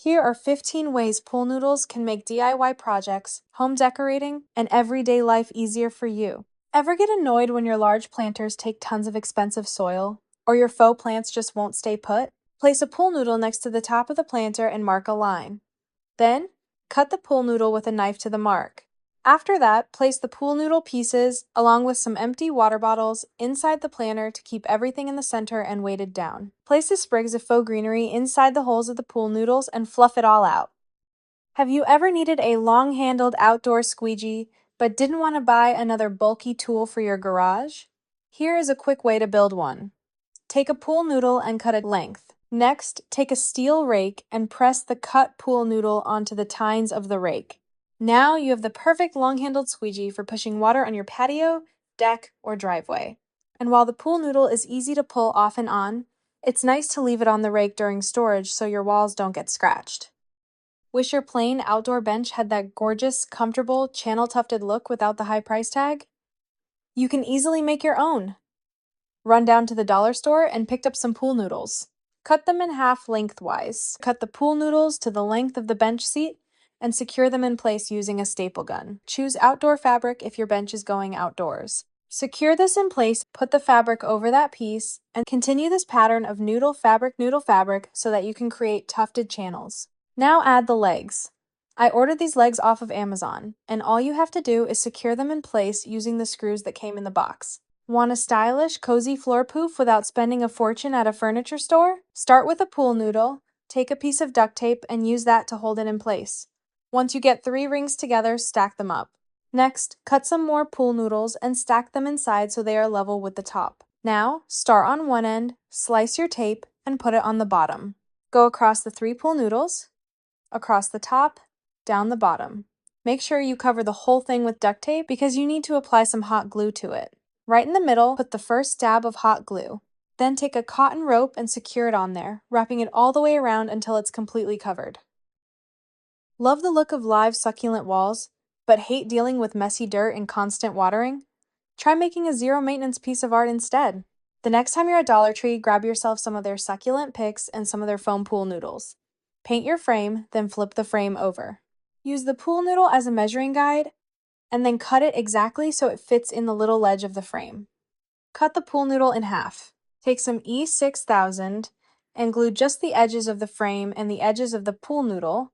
Here are 15 ways pool noodles can make DIY projects, home decorating, and everyday life easier for you. Ever get annoyed when your large planters take tons of expensive soil, or your faux plants just won't stay put? Place a pool noodle next to the top of the planter and mark a line. Then, cut the pool noodle with a knife to the mark. After that, place the pool noodle pieces, along with some empty water bottles, inside the planter to keep everything in the center and weighted down. Place the sprigs of faux greenery inside the holes of the pool noodles and fluff it all out. Have you ever needed a long-handled outdoor squeegee, but didn't want to buy another bulky tool for your garage? Here is a quick way to build one. Take a pool noodle and cut a length. Next, take a steel rake and press the cut pool noodle onto the tines of the rake. Now you have the perfect long-handled squeegee for pushing water on your patio, deck, or driveway. And while the pool noodle is easy to pull off and on, it's nice to leave it on the rake during storage so your walls don't get scratched. Wish your plain outdoor bench had that gorgeous, comfortable, channel-tufted look without the high price tag? You can easily make your own. Run down to the dollar store and picked up some pool noodles. Cut them in half lengthwise. Cut the pool noodles to the length of the bench seat and secure them in place using a staple gun. Choose outdoor fabric if your bench is going outdoors. Secure this in place, put the fabric over that piece, and continue this pattern of noodle fabric so that you can create tufted channels. Now add the legs. I ordered these legs off of Amazon, and all you have to do is secure them in place using the screws that came in the box. Want a stylish, cozy floor poof without spending a fortune at a furniture store? Start with a pool noodle, take a piece of duct tape, and use that to hold it in place. Once you get 3 rings together, stack them up. Next, cut some more pool noodles and stack them inside so they are level with the top. Now, start on one end, slice your tape, and put it on the bottom. Go across the 3 pool noodles, across the top, down the bottom. Make sure you cover the whole thing with duct tape because you need to apply some hot glue to it. Right in the middle, put the first dab of hot glue. Then take a cotton rope and secure it on there, wrapping it all the way around until it's completely covered. Love the look of live succulent walls, but hate dealing with messy dirt and constant watering? Try making a zero-maintenance piece of art instead. The next time you're at Dollar Tree, grab yourself some of their succulent picks and some of their foam pool noodles. Paint your frame, then flip the frame over. Use the pool noodle as a measuring guide, and then cut it exactly so it fits in the little ledge of the frame. Cut the pool noodle in half. Take some E6000 and glue just the edges of the frame and the edges of the pool noodle.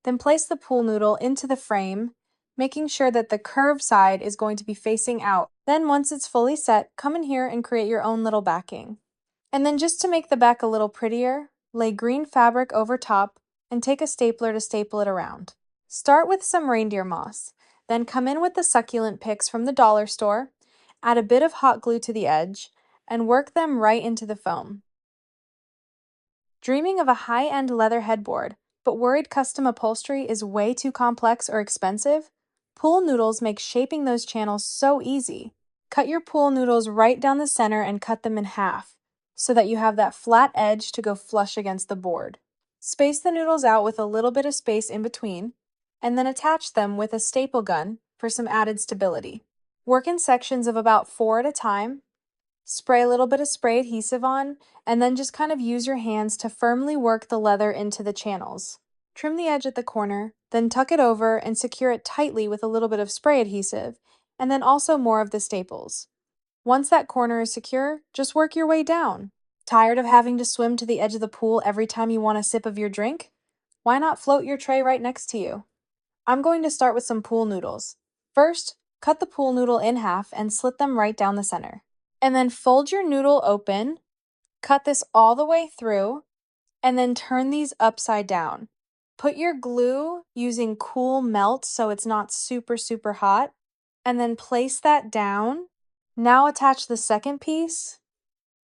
Then place the pool noodle into the frame, making sure that the curved side is going to be facing out. Then once it's fully set, come in here and create your own little backing. And then just to make the back a little prettier, lay green fabric over top and take a stapler to staple it around. Start with some reindeer moss. Then come in with the succulent picks from the dollar store, add a bit of hot glue to the edge, and work them right into the foam. Dreaming of a high-end leather headboard, but worried custom upholstery is way too complex or expensive? Pool noodles make shaping those channels so easy. Cut your pool noodles right down the center and cut them in half, so that you have that flat edge to go flush against the board. Space the noodles out with a little bit of space in between, and then attach them with a staple gun for some added stability. Work in sections of about 4 at a time. Spray a little bit of spray adhesive on, and then just kind of use your hands to firmly work the leather into the channels. Trim the edge at the corner, then tuck it over and secure it tightly with a little bit of spray adhesive, and then also more of the staples. Once that corner is secure, just work your way down. Tired of having to swim to the edge of the pool every time you want a sip of your drink? Why not float your tray right next to you? I'm going to start with some pool noodles. First, cut the pool noodle in half and slit them right down the center. And then fold your noodle open, cut this all the way through, and then turn these upside down. Put your glue using cool melt so it's not super hot, and then place that down. Now attach the second piece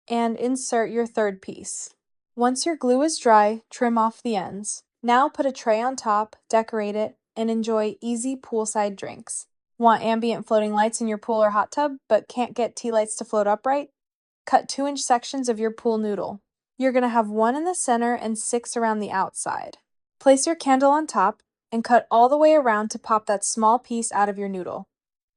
and insert your third piece. Once your glue is dry, trim off the ends. Now put a tray on top, decorate it, and enjoy easy poolside drinks. Want ambient floating lights in your pool or hot tub, but can't get tea lights to float upright? Cut 2-inch sections of your pool noodle. You're going to have 1 in the center and 6 around the outside. Place your candle on top and cut all the way around to pop that small piece out of your noodle.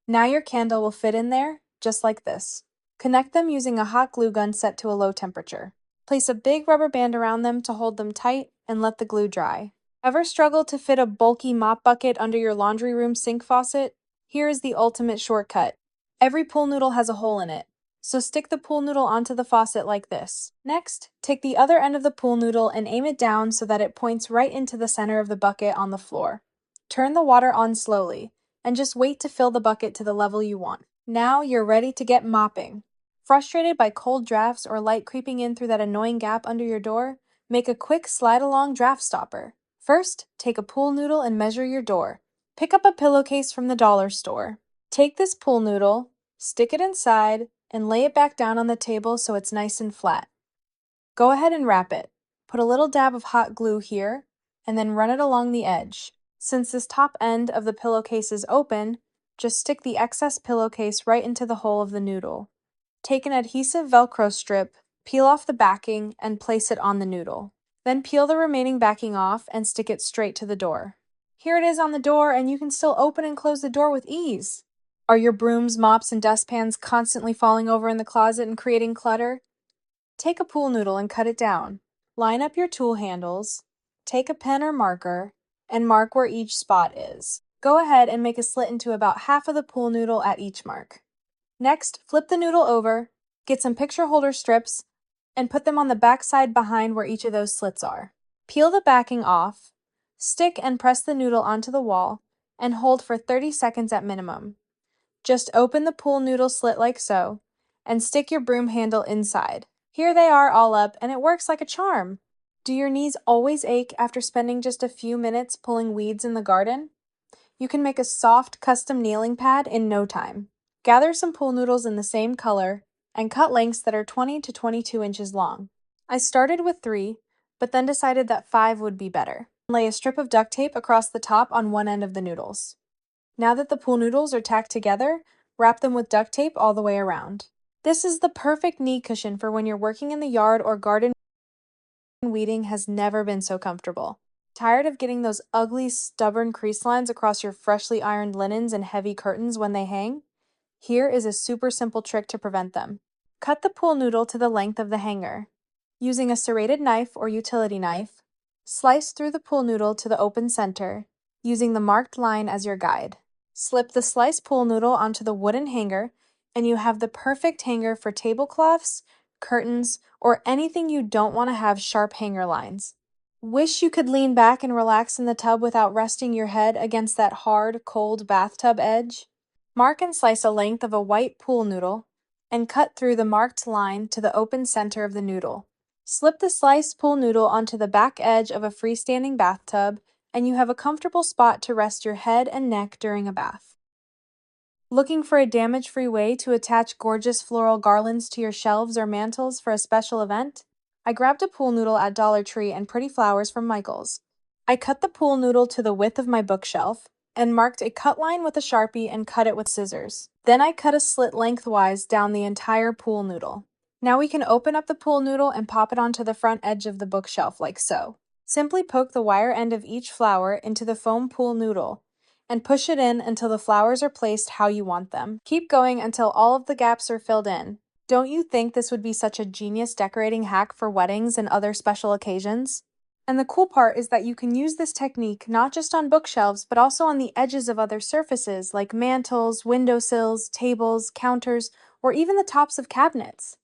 Now your candle will fit in there, just like this. Connect them using a hot glue gun set to a low temperature. Place a big rubber band around them to hold them tight and let the glue dry. Ever struggle to fit a bulky mop bucket under your laundry room sink faucet? Here is the ultimate shortcut. Every pool noodle has a hole in it, so stick the pool noodle onto the faucet like this. Next, take the other end of the pool noodle and aim it down so that it points right into the center of the bucket on the floor. Turn the water on slowly, and just wait to fill the bucket to the level you want. Now you're ready to get mopping. Frustrated by cold drafts or light creeping in through that annoying gap under your door? Make a quick slide-along draft stopper. First, take a pool noodle and measure your door. Pick up a pillowcase from the dollar store. Take this pool noodle, stick it inside, and lay it back down on the table so it's nice and flat. Go ahead and wrap it. Put a little dab of hot glue here, and then run it along the edge. Since this top end of the pillowcase is open, just stick the excess pillowcase right into the hole of the noodle. Take an adhesive Velcro strip, peel off the backing, and place it on the noodle. Then peel the remaining backing off and stick it straight to the door. Here it is on the door, and you can still open and close the door with ease. Are your brooms, mops, and dustpans constantly falling over in the closet and creating clutter? Take a pool noodle and cut it down. Line up your tool handles, take a pen or marker, and mark where each spot is. Go ahead and make a slit into about half of the pool noodle at each mark. Next, flip the noodle over, get some picture holder strips, and put them on the back side behind where each of those slits are. Peel the backing off, stick and press the noodle onto the wall, and hold for 30 seconds at minimum. Just open the pool noodle slit like so, and stick your broom handle inside. Here they are all up, and it works like a charm. Do your knees always ache after spending just a few minutes pulling weeds in the garden? You can make a soft custom kneeling pad in no time. Gather some pool noodles in the same color and cut lengths that are 20 to 22 inches long. I started with 3, but then decided that 5 would be better. Lay a strip of duct tape across the top on one end of the noodles. Now that the pool noodles are tacked together, wrap them with duct tape all the way around. This is the perfect knee cushion for when you're working in the yard or garden. Weeding has never been so comfortable. Tired of getting those ugly, stubborn crease lines across your freshly ironed linens and heavy curtains when they hang? Here is a super simple trick to prevent them. Cut the pool noodle to the length of the hanger. Using a serrated knife or utility knife, slice through the pool noodle to the open center, using the marked line as your guide. Slip the sliced pool noodle onto the wooden hanger, and you have the perfect hanger for tablecloths, curtains, or anything you don't want to have sharp hanger lines. Wish you could lean back and relax in the tub without resting your head against that hard, cold bathtub edge? Mark and slice a length of a white pool noodle and cut through the marked line to the open center of the noodle. Slip the sliced pool noodle onto the back edge of a freestanding bathtub, and you have a comfortable spot to rest your head and neck during a bath. Looking for a damage-free way to attach gorgeous floral garlands to your shelves or mantels for a special event? I grabbed a pool noodle at Dollar Tree and pretty flowers from Michael's. I cut the pool noodle to the width of my bookshelf and marked a cut line with a Sharpie and cut it with scissors. Then I cut a slit lengthwise down the entire pool noodle. Now we can open up the pool noodle and pop it onto the front edge of the bookshelf like so. Simply poke the wire end of each flower into the foam pool noodle and push it in until the flowers are placed how you want them. Keep going until all of the gaps are filled in. Don't you think this would be such a genius decorating hack for weddings and other special occasions? And the cool part is that you can use this technique not just on bookshelves, but also on the edges of other surfaces like mantels, windowsills, tables, counters, or even the tops of cabinets.